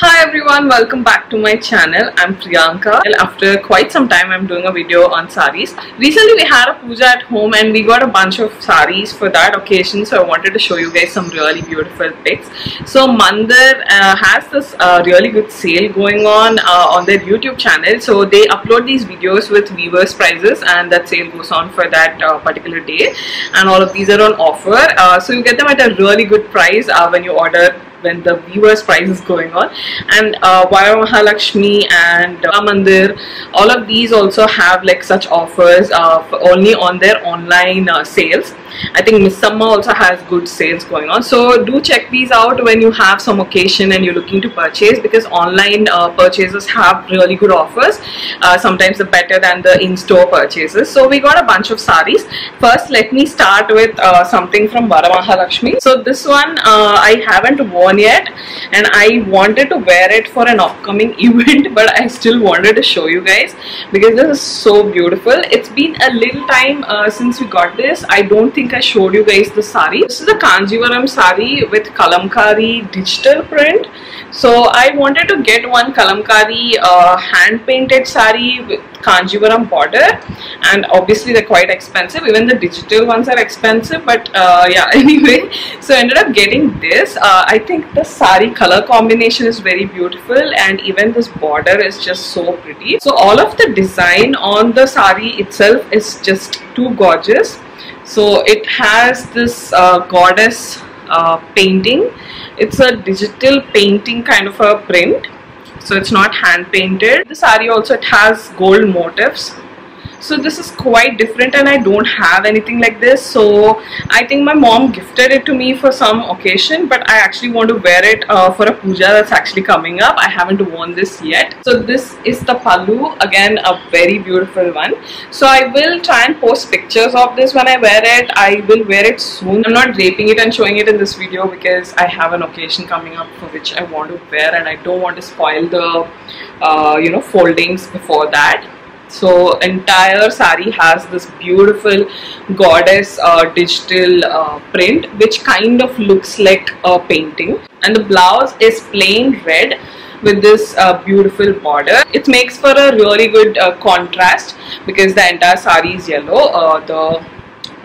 Hi everyone, welcome back to my channel. I'm Priyanka. Well, after quite some time I'm doing a video on sarees. Recently we had a puja at home and we got a bunch of sarees for that occasion, so I wanted to show you guys some really beautiful pics. So Mandir has this really good sale going on their YouTube channel. So they upload these videos with viewers prices and that sale goes on for that particular day, and all of these are on offer. So you get them at a really good price when you order when the viewers price is going on. And Varamahalakshmi and Mandir, all of these also have like such offers only on their online sales. I think Miss Summer also has good sales going on, so do check these out when you have some occasion and you're looking to purchase, because online purchases have really good offers, sometimes better than the in-store purchases. So we got a bunch of sarees. First let me start with something from Varamahalakshmi. So this one I haven't worn yet and I wanted to wear it for an upcoming event, but I still wanted to show you guys because this is so beautiful. It's been a little time since we got this. I don't think I showed you guys the sari. This is a Kanjivaram sari with Kalamkari digital print. So I wanted to get one Kalamkari hand painted sari with Kanjivaram border, and obviously they're quite expensive. Even the digital ones are expensive, but yeah, anyway, so I ended up getting this. I think the sari color combination is very beautiful and even this border is just so pretty. So all of the design on the sari itself is just too gorgeous. So it has this goddess painting. It's a digital painting kind of a print, so it's not hand painted. The sari also, it has gold motifs, so this is quite different and I don't have anything like this. So I think my mom gifted it to me for some occasion, but I actually want to wear it for a puja that's actually coming up. I haven't worn this yet. So this is the pallu, again a very beautiful one. So I will try and post pictures of this when I wear it. I will wear it soon. I'm not draping it and showing it in this video because I have an occasion coming up for which I want to wear and I don't want to spoil the foldings before that. So entire sari has this beautiful goddess digital print which kind of looks like a painting, and the blouse is plain red with this beautiful border. It makes for a really good contrast because the entire sari is yellow, the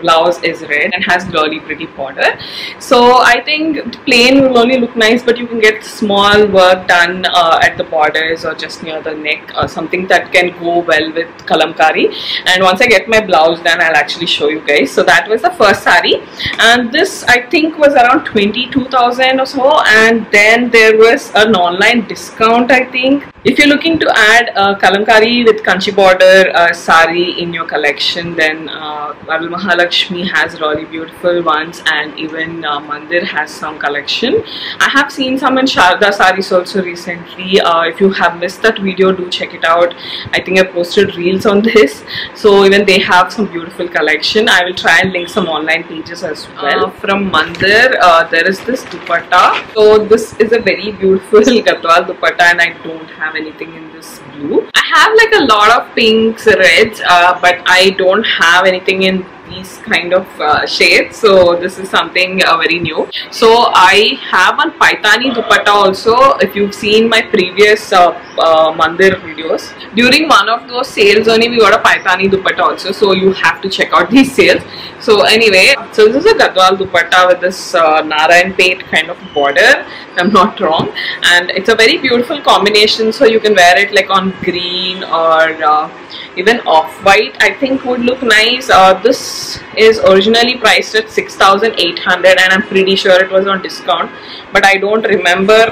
blouse is red and has really pretty border. So I think plain will only look nice, but you can get small work done at the borders or just near the neck, or something that can go well with Kalamkari. And once I get my blouse done, I'll actually show you guys. So that was the first sari, and this I think was around 22,000 or so, and then there was an online discount. I think if you're looking to add Kalamkari with Kanchi border sari in your collection, then Varamahalakshmi has really beautiful ones, and even Mandir has some collection. I have seen some in Sharda saris also recently. If you have missed that video, do check it out. I think I posted reels on this. So even they have some beautiful collection. I will try and link some online pages as well. From Mandir, there is this dupatta. So this is a very beautiful Gadwal dupatta and I don't have anything in this blue. I have like a lot of pinks, reds, but I don't have anything in these kind of shades, so this is something very new. So I have one Paithani dupatta also. If you've seen my previous Mandir videos, during one of those sales only we got a Paithani dupatta also, so you have to check out these sales. So anyway, so this is a Gadwal dupatta with this Narayan Pet kind of border, if I'm not wrong, and it's a very beautiful combination. So you can wear it like on green or even off-white, I think would look nice. This is originally priced at 6,800 and I'm pretty sure it was on discount, but I don't remember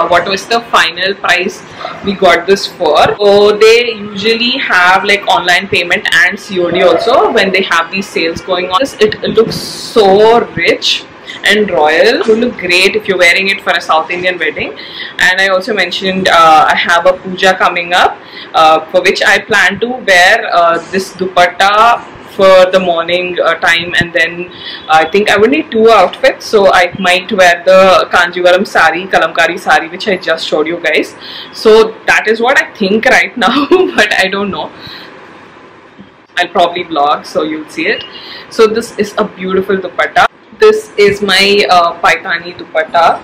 what was the final price we got this for. So they usually have like online payment and COD also when they have these sales going on. It looks so rich and royal. It would look great if you're wearing it for a South Indian wedding. And I also mentioned I have a puja coming up for which I plan to wear this dupatta for the morning time, and then I think I would need two outfits, so I might wear the Kanjivaram sari, Kalamkari sari, which I just showed you guys. So that is what I think right now, but I don't know. I'll probably vlog so you'll see it. So this is a beautiful dupatta. This is my Paithani dupatta.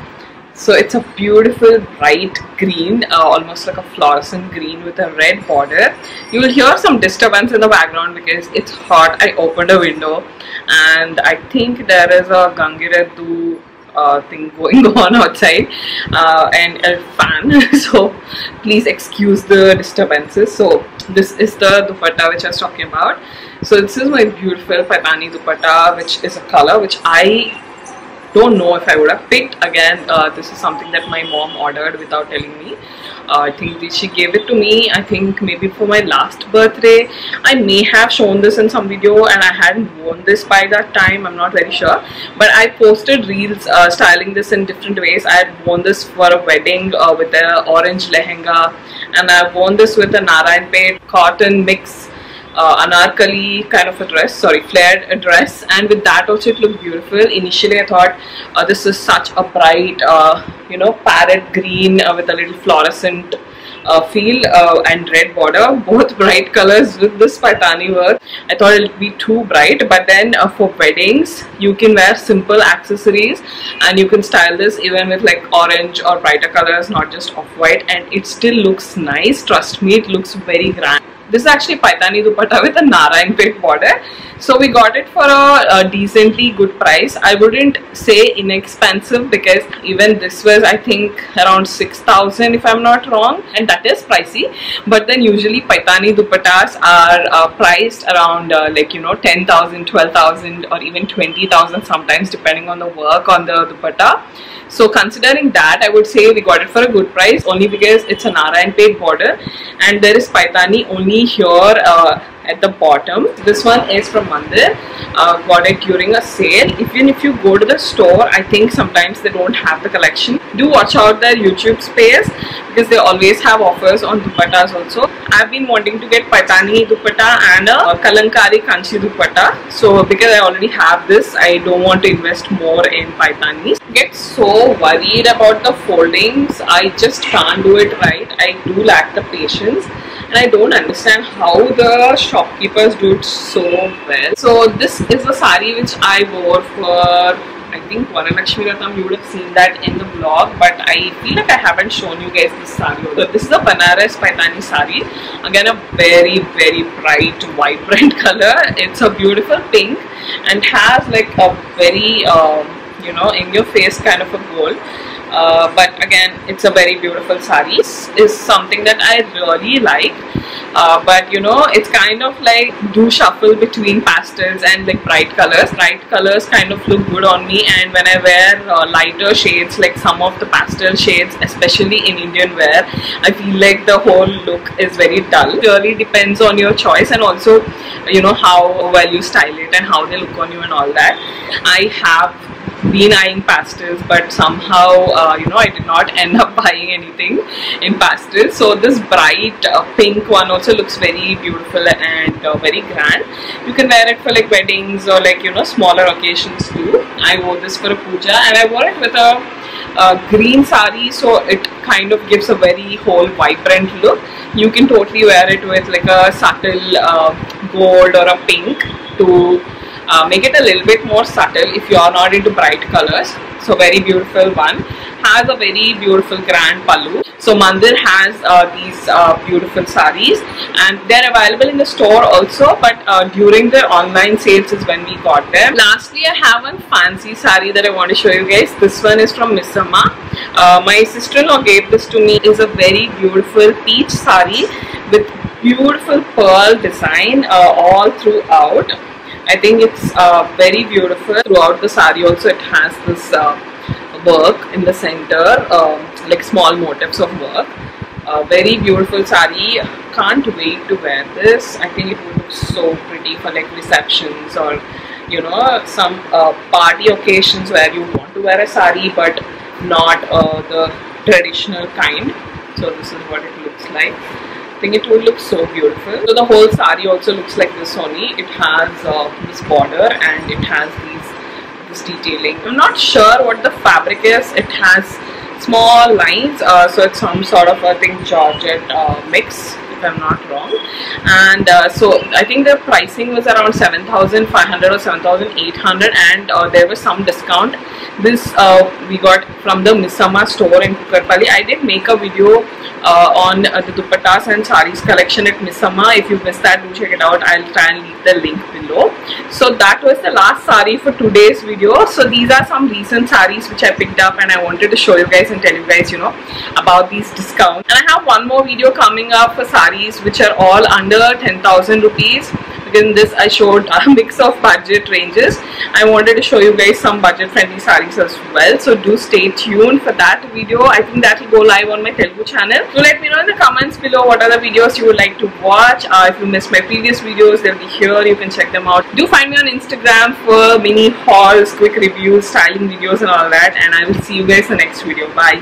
So it's a beautiful bright green, almost like a fluorescent green with a red border. You will hear some disturbance in the background because it's hot. I opened a window and I think there is a Gangireddu thing going on outside and a fan. So please excuse the disturbances. So this is the dupatta which I was talking about. So this is my beautiful Paithani dupatta, which is a color which I don't know if I would have picked. Again, this is something that my mom ordered without telling me. I think she gave it to me, I think maybe for my last birthday. I may have shown this in some video and I hadn't worn this by that time, I'm not very sure. But I posted reels styling this in different ways. I had worn this for a wedding with an orange lehenga, and I've worn this with a Narayanpet cotton mix anarkali kind of a dress, sorry, flared dress, and with that also it looked beautiful. Initially I thought this is such a bright you know, parrot green with a little fluorescent feel and red border, both bright colors with this Paithani work. I thought it would be too bright, but then for weddings you can wear simple accessories and you can style this even with like orange or brighter colors, not just off-white, and it still looks nice. Trust me, it looks very grand. This is actually Paithani dupatta with a Narayanpet border. So we got it for a decently good price. I wouldn't say inexpensive because even this was, I think, around 6,000 if I'm not wrong, and that is pricey. But then usually Paithani dupattas are priced around like, you know, 10,000, 12,000 or even 20,000 sometimes, depending on the work on the dupatta. So considering that, I would say we got it for a good price, only because it's a Narayanpet border and there is Paithani only here at the bottom. This one is from Mandir. Got it during a sale. Even if you go to the store, I think sometimes they don't have the collection. Do watch out their YouTube space because they always have offers on dupattas also. I've been wanting to get Paithani dupatta and a Kalamkari Kanchi dupatta. So because I already have this, I don't want to invest more in Paithanis. Get so worried about the foldings. I just can't do it right. I do lack the patience. And I don't understand how the shopkeepers do it so well. So this is a sari which I wore for, I think, Varamahalakshmi. You would have seen that in the vlog, but I feel like I haven't shown you guys this sari. So this is a Banaras Paithani sari. Again, a very, very bright, vibrant color. It's a beautiful pink and has like a very, you know, in your face kind of a gold. But again, it's a very beautiful sari. This is something that I really like, but you know, it's kind of like do shuffle between pastels and like bright colors. Bright colors kind of look good on me, and when I wear lighter shades, like some of the pastel shades, especially in Indian wear, I feel like the whole look is very dull. It really depends on your choice and also, you know, how well you style it and how they look on you and all that. I have been eyeing pastels, but somehow you know, I did not end up buying anything in pastels. So this bright pink one also looks very beautiful and very grand. You can wear it for like weddings or like, you know, smaller occasions too. I wore this for a puja and I wore it with a green sari, so it kind of gives a very whole vibrant look. You can totally wear it with like a subtle gold or a pink to make it a little bit more subtle if you are not into bright colors. So very beautiful one. Has a very beautiful grand pallu. So Mandir has these beautiful saris and they're available in the store also, but during the online sales is when we got them. Lastly, I have one fancy sari that I want to show you guys. This one is from Miss Amma. My sister-in-law gave this to me. It's a very beautiful peach sari with beautiful pearl design all throughout. I think it's very beautiful throughout the sari. Also, it has this work in the center, like small motifs of work. Very beautiful sari. Can't wait to wear this. I think it would look so pretty for like receptions or, you know, some party occasions where you want to wear a sari but not the traditional kind. So this is what it looks like. I think it would look so beautiful. So the whole sari also looks like this only. It has this border and it has this detailing. I'm not sure what the fabric is. It has small lines, so it's some sort of, I think, georgette mix if I'm not wrong. And so I think the pricing was around 7,500 or 7,800, and there was some discount. This we got from the Misama store in Kukatpally. I did make a video on the Dupattas and sarees collection at Misama. If you missed that, do check it out. I'll try and leave the link below. So that was the last saree for today's video. So these are some recent sarees which I picked up, and I wanted to show you guys and tell you guys, you know, about these discounts. And I have one more video coming up for sarees which are all under 10,000 rupees. In this I showed a mix of budget ranges. I wanted to show you guys some budget friendly sarees as well, so do stay tuned for that video. I think that will go live on my Telugu channel. Do let me know in the comments below what are the videos you would like to watch. If you missed my previous videos, they'll be here, you can check them out. Do find me on Instagram for mini hauls, quick reviews, styling videos and all that, and I will see you guys in the next video. Bye.